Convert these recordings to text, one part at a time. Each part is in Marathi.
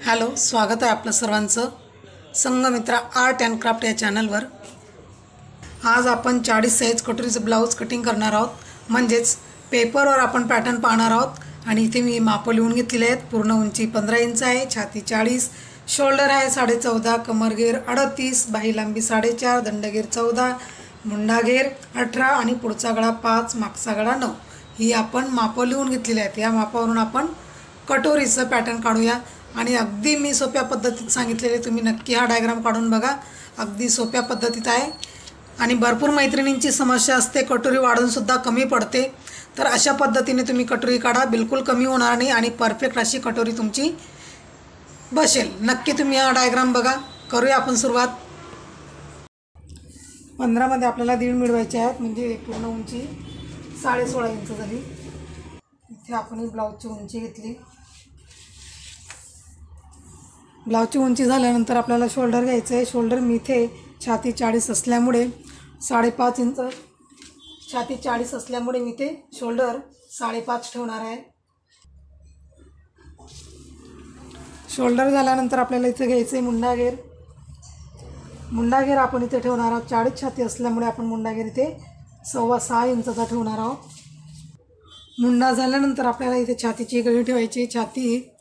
हॅलो, स्वागत आहे आपलं सर्वांचं संगमित्रा आर्ट अँड क्राफ्ट या चॅनलवर। आज आपण 40 साईज कटोरीचं ब्लाऊज कटिंग करणार आहोत, म्हणजेच पेपरवर आपण पॅटर्न पाहणार आहोत। आणि इथे मी माप लिहून घेतलेले आहेत। पूर्ण उंची 15 इंच आहे, छाती 40, शोल्डर आहे 14.5, कमरघेर 38, बाही लांबी 4.5, दंडघेर 14, मुंडाघेर 18 आणि पुढचा गळा 5, मागचा गळा 9 ही आपण माप लिहून घेतलेली आहेत। या मापावरून आपण कटोरीचं पॅटर्न काढूया। आणि अगदी मी सोप्या पद्धतीत सांगितलेले, तुम्ही नक्की हा डायग्राम काढून बघा। अगदी सोप्या पद्धतीत आहे आणि भरपूर मैत्रिणींची समस्या असते, कटोरी वाढून सुद्धा कमी पडते। तर अशा पद्धतीने तुम्ही कटोरी काढा, बिलकुल कमी होणार नाही आणि परफेक्ट अशी कटोरी तुमची बसेल। नक्की तुम्ही हा डायग्राम बघा। करूया आपण सुरुवात। 15 मध्ये आपल्याला 1.5 मिळवायचे आहेत, म्हणजे पूर्ण उंची 16.5 इंच झाली। इथे आपण ही ब्लाऊजची उंची घेतली। ब्लाऊजची उंची झाल्यानंतर आपल्याला शोल्डर घ्यायचं आहे। शोल्डर मी इथे छाती 40 असल्यामुळे 5.5 इंच, छाती 40 असल्यामुळे मी इथे शोल्डर 5.5 ठेवणार आहे। शोल्डर झाल्यानंतर आपल्याला इथे घ्यायचं आहे मुंडाघेर। मुंडाघेर आपण इथे ठेवणार आहोत। 40 छाती असल्यामुळे आपण मुंडाघेर इथे 6.25 इंचाचा ठेवणार आहोत। मुंडा झाल्यानंतर आपल्याला इथे छातीची गळी ठेवायची। छाती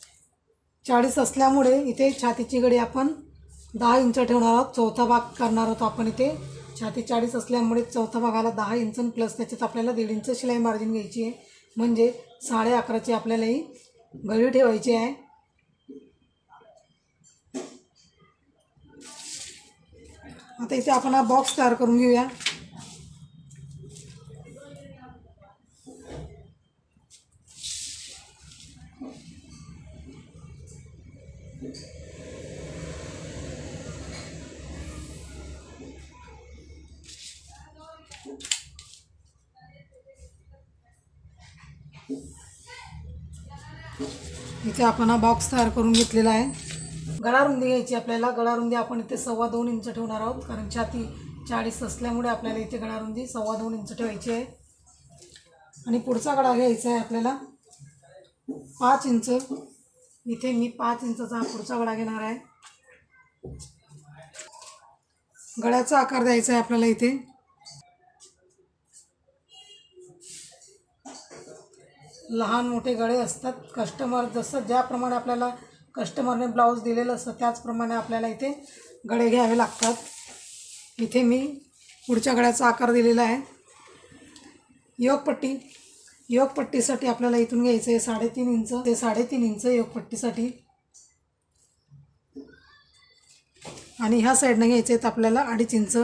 40 असल्यामुळे इथे छातीची गळी आपण 10 इंच ठेवणार आहोत। चौथा भाग करणार आहोत आपण इथे। छाती 40 असल्यामुळे चौथा भागाला 10 इंच प्लस त्याच्यात आपल्याला 1.5 इंच शिलाई मार्जिन घ्यायची आहे, म्हणजे 11.5ची आपल्याला ही गळी ठेवायची आहे। आता इथे आपण हा बॉक्स तयार करून घेऊया। इथे आपण हा बॉक्स तयार करून घेतलेला आहे। गळा रुंदी घ्यायची आपल्याला। गळा रुंदी आपण इथे 2.25 इंच ठेवणार आहोत, कारण छाती 40 असल्यामुळे आपल्याला इथे गळा रुंदी 2.25 इंच ठेवायची आहे। आणि पुढचा गळा घ्यायचा आहे आपल्याला 5 इंच। इथे मी 5 इंचाचा पुढचा गळा घेणार आहे। गळ्याचा आकार द्यायचा आहे आपल्याला इथे। लहान मोठे गळे असतात, कस्टमर जसं ज्याप्रमाणे आपल्याला कस्टमरने ब्लाऊज दिलेलं असतं त्याचप्रमाणे आपल्याला इथे गळे घ्यावे लागतात। इथे मी पुढच्या गळ्याचा आकार दिलेला आहे। योगपट्टी, योगपट्टीसाठी आपल्याला इथून घ्यायचं आहे 3.5 इंच ते 3.5 इंच योगपट्टीसाठी। आणि ह्या साईडने घ्यायचे आहेत आपल्याला 2.5 इंच।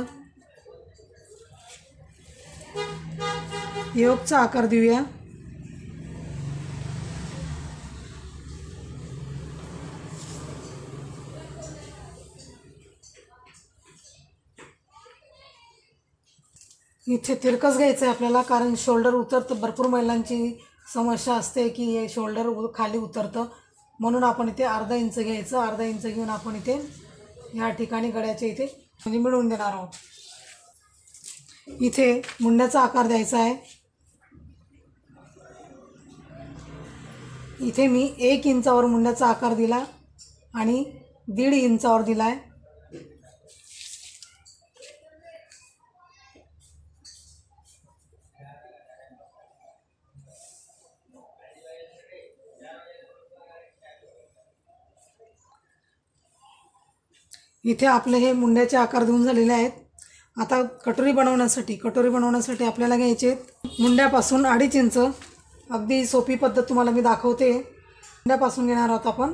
योगचा आकार देऊया। इथे तिरकस घ्यायचं आहे आपल्याला, कारण शोल्डर उतरतं। भरपूर महिलांची समस्या असते की हे शोल्डर खाली उतरतं, म्हणून आपण इथे 1/2 इंच घ्यायचं। 1/2 इंच घेऊन आपण इथे या ठिकाणी गळ्याच्या इथे म्हणजे मिळवून देणार आहोत। इथे मुंड्याचा आकार द्यायचा आहे। इथे मी 1 इंचावर मुंड्याचा आकार दिला आणि 1.5 इंचावर दिला आहे। इथे आपले हे मुंड्याचे आकार देऊन झालेले आहेत। आता कटोरी बनवण्यासाठी आपल्याला घ्यायचे आहेत मुंड्यापासून 2.5 इंच। अगदी सोपी पद्धत तुम्हाला मी दाखवते। मुंड्यापासून घेणार आहोत आपण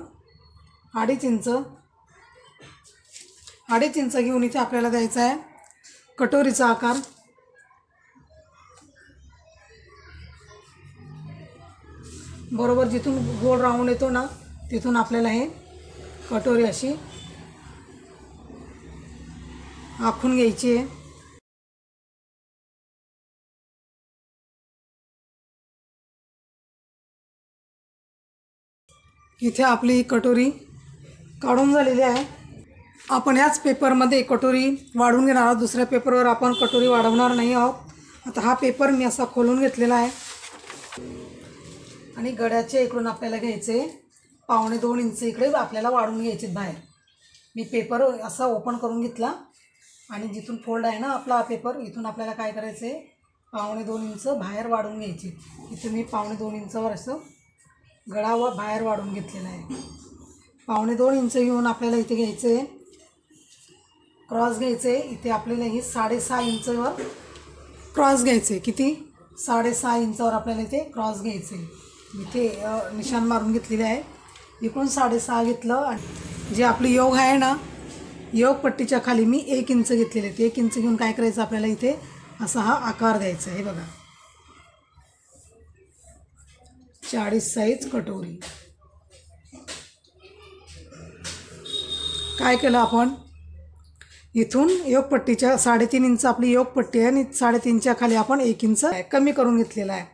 2.5 इंच। 2.5 इंच घेऊन इथे आपल्याला द्यायचा आहे कटोरीचा आकार। बरोबर जिथून गोल राऊंड येतो ना, तिथून आपल्याला हे कटोरी अशी आखून घ्यायची आहे। इथे आपली कटोरी काढून झालेली आहे। आपण याच पेपरमध्ये कटोरी वाढवून घेणार आहोत। दुसऱ्या पेपरवर आपण कटोरी वाढवणार नाही आहोत। आता हा पेपर मी असा खोलून घेतलेला आहे आणि गड्याचे इकडून आपल्याला घ्यायचे 1.25 इंच इकडे आपल्याला वाढवून घ्यायचे बाहेर. मी पेपर असा ओपन करून घेतला आणि जिथून फोल्ड आहे ना आपला पेपर, इथून आपल्याला काय करायचं आहे, 1.25 इंच बाहेर वाढवून घ्यायचे. इथे मी 1.25 इंचावर असं गळा बाहेर वाढवून घेतलेला आहे. 1.25 इंच घेऊन आपल्याला इथे घ्यायचं आहे क्रॉस घ्यायचं आहे. इथे आपल्याला ही 6.5 इंचवर क्रॉस घ्यायचं आहे. किती? 6.5 इंचावर आपल्याला इथे क्रॉस घ्यायचं आहे. इथे निशाण मारून घेतलेले आहे. इकडून 6.5 घेतलं आणि जे आपली योग आहे ना, योग पट्टीच्या खाली मी 1 इंच घेतलेले आहेत. 1 इंच घेऊन काय करायचं आपल्याला इथे असा हा आकार द्यायचा आहे. बघा 40 साईज कटोरी. काय केलं आपण, इथून योगपट्टीच्या 3.5 इंच आपली योगपट्टी आहे आणि 3.5च्या खाली आपण 1 इंच कमी करून घेतलेला आहे.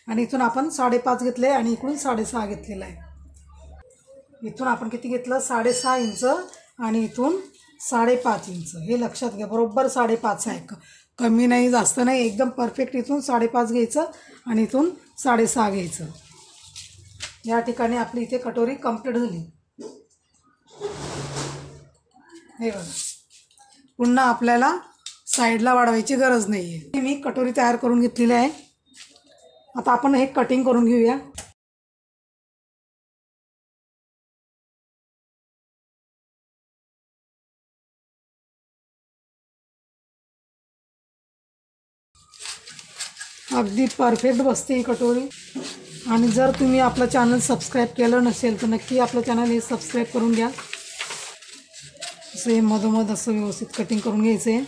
आणि इथून आपण 5.5 घेतले आहे आणि इकडून 6.5 घेतलेला आहे. इथून आपण किती घेतलं, 6.5 इंच आणि इथून 5.5 इंच. हे लक्षात घ्या, बरोबर 5.5 आहे, कमी नाही जास्त नाही, एकदम परफेक्ट. इथून 5.5 घ्यायचं आणि इथून 6.5 घ्यायचं. या ठिकाणी आपली इथे कटोरी कंप्लीट झाली. हे बघा, पुन्हा आपल्याला साईडला वाढवायची गरज नाही आहे. मी कटोरी तयार करून घेतलेली आहे. आता आपण हे कटिंग करून घेऊया. अगदी परफेक्ट बसते ही कटोरी. आणि जर तुम्ही आपलं चॅनल सबस्क्राईब केलं नसेल तर नक्की आपलं चॅनल हे सबस्क्राईब करून घ्या. असं हे मधोमध असं व्यवस्थित कटिंग करून घ्यायचं आहे.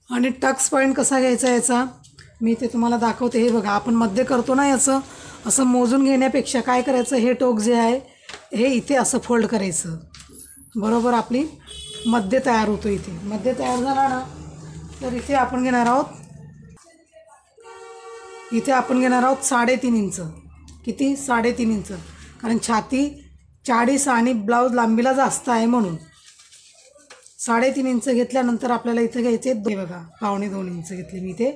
आणि टक्स पॉईंट कसा घ्यायचा याचा मी ते तुम्हाला दाखवते. हे बघा, आपण मध्ये करतो ना, याचं असं मोजून घेण्यापेक्षा काय करायचं, हे टोक जे आहे हे इथे असं फोल्ड करायचं. बरोबर आपली मध्ये तयार होतो. इथे मध्ये तयार झाला ना, तर इथे आपण घेणार आहोत 3.5 इंच. किती? 3.5 इंच. कारण छाती 40 आणि ब्लाऊज लांबीला जास्त आहे म्हणून 3.5 इंच घेतल्यानंतर आपल्याला इथे घ्यायचे बघा 1.25 इंच घेतले मी इथे.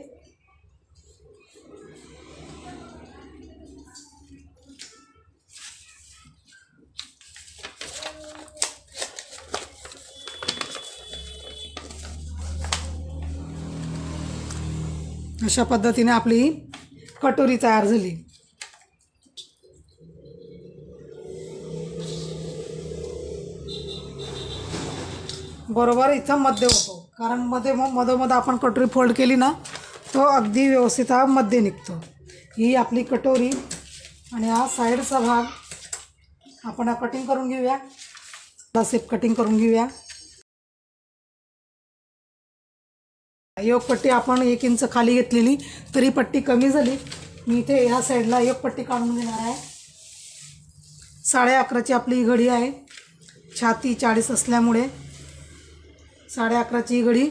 अशा पद्धतीने आपली कटोरी तयार झाली. बरोबर इथं मध्ये होतो, कारण मधोमध आपण कटोरी फोल्ड केली ना, तो अगदी व्यवस्थित हा मध्ये निघतो. ही आपली कटोरी आणि हा साईडचा भाग आपण कटिंग करून घेऊया. सेप कटिंग करून घेऊया. योगपट्टी आपण 1 इंच खाली घेतलेली, तरी पट्टी कमी झाली. मी इथे ह्या साईडला योगपट्टी काढून घेणार आहे. 11.5ची आपली घडी आहे. छाती 40 असल्यामुळे 11.5ची घडी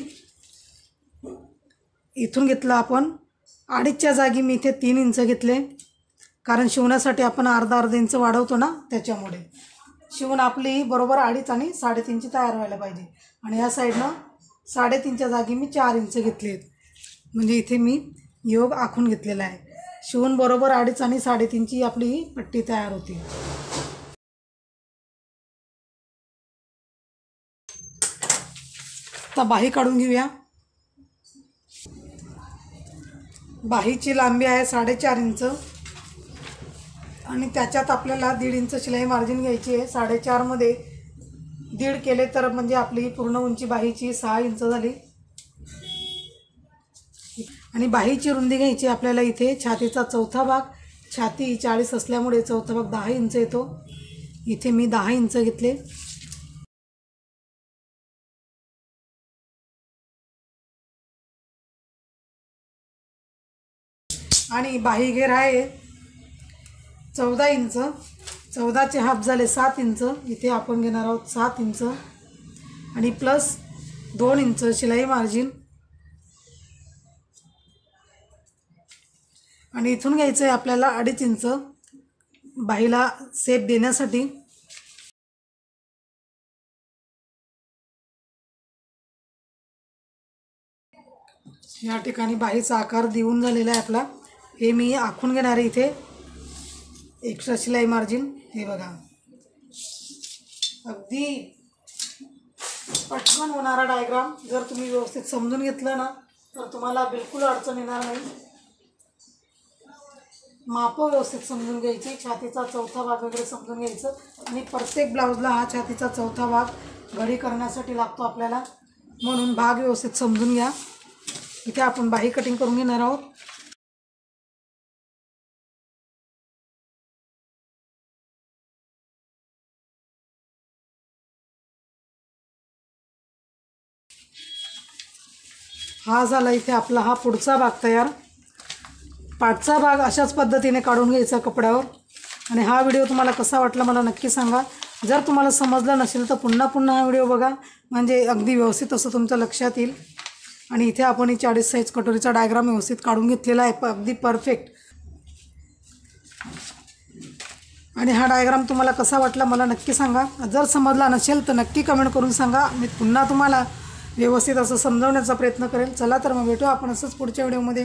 इथून घेतलं आपण. 2.5च्या जागी मी इथे 3 इंच घेतले, कारण शिवण्यासाठी आपण अर्धा इंच वाढवतो ना, त्याच्यामुळे. शिवून आपली बरोबर 2.5 आणि 3.5ची तयार व्हायला पाहिजे. आणि या साईडनं 3.5च्या जागी मी 4 इंच घेतले, म्हणजे इथे मी योग आखून घेतलेला आहे. शिवून बरोबर 2.5 आणि 3.5ची आपली ही पट्टी तयार होती. आता बाही काढून घेऊया. बाहीची लांबी आहे 4.5 इंच आणि त्याच्यात आपल्याला 1.5 इंच शिलाई मार्जिन घ्यायची आहे. 4.5 मध्ये 1.5 केले तर म्हणजे आपली पूर्ण उंची बाहीची 6 इंच झाली. आणि बाहीची रुंदी घ्यायची आपल्याला इथे छातीचा चौथा भाग. छाती 40 असल्यामुळे चौथा भाग 10 इंच येतो. इथे मी 10 इंच घेतले. आणि बाही घेर आहे 14 इंच. 14चे हाफ झाले 7 इंच. इथे आपण घेणार आहोत 7 इंच आणि प्लस 2 इंच शिलाई मार्जिन. आणि इथून घ्यायचं आहे आपल्याला 2.5 इंच बाहीला सेप देण्यासाठी. या ठिकाणी बाहीचा आकार देऊन झालेला आहे आपला. हे मी आखून घेणार आहे इथे. एक्स्ट्रा शिलाई मार्जिन हे बघा, अगदी पटकन होणारा डायग्राम जर तुम्ही व्यवस्थित समजून घेतलं ना तर तुम्हाला बिलकुल अडचण येणार नाही. मापं व्यवस्थित समजून घ्यायची, छातीचा चौथा भाग वगैरे समजून घ्यायचं. आणि प्रत्येक ब्लाऊजला हा छातीचा चौथा भाग घडी करण्यासाठी लागतो आपल्याला, म्हणून भाग व्यवस्थित समजून घ्या. इथे आपण बाही कटिंग करून घेणार आहोत. हा झाला इथे आपला हा पुढचा भाग तयार. पाठचा भाग अशाच पद्धतीने काढून घ्यायचा कपड्यावर. आणि हा व्हिडिओ तुम्हाला कसा वाटला मला नक्की सांगा. जर तुम्हाला समजलं नसेल तर पुन्हा हा व्हिडिओ बघा, म्हणजे अगदी व्यवस्थित असं तुमच्या लक्षात येईल. आणि इथे आपण ही 40 साईज कटोरीचा डायग्राम व्यवस्थित काढून घेतलेला आहे, अगदी परफेक्ट. आणि हा डायग्राम तुम्हाला कसा वाटला मला नक्की सांगा. जर समजला नसेल तर नक्की कमेंट करून सांगा, मी पुन्हा तुम्हाला व्यवस्थित असं समजवण्याचा प्रयत्न करेल. चला तर मग भेटू आपण असंच पुढच्या व्हिडिओमध्ये.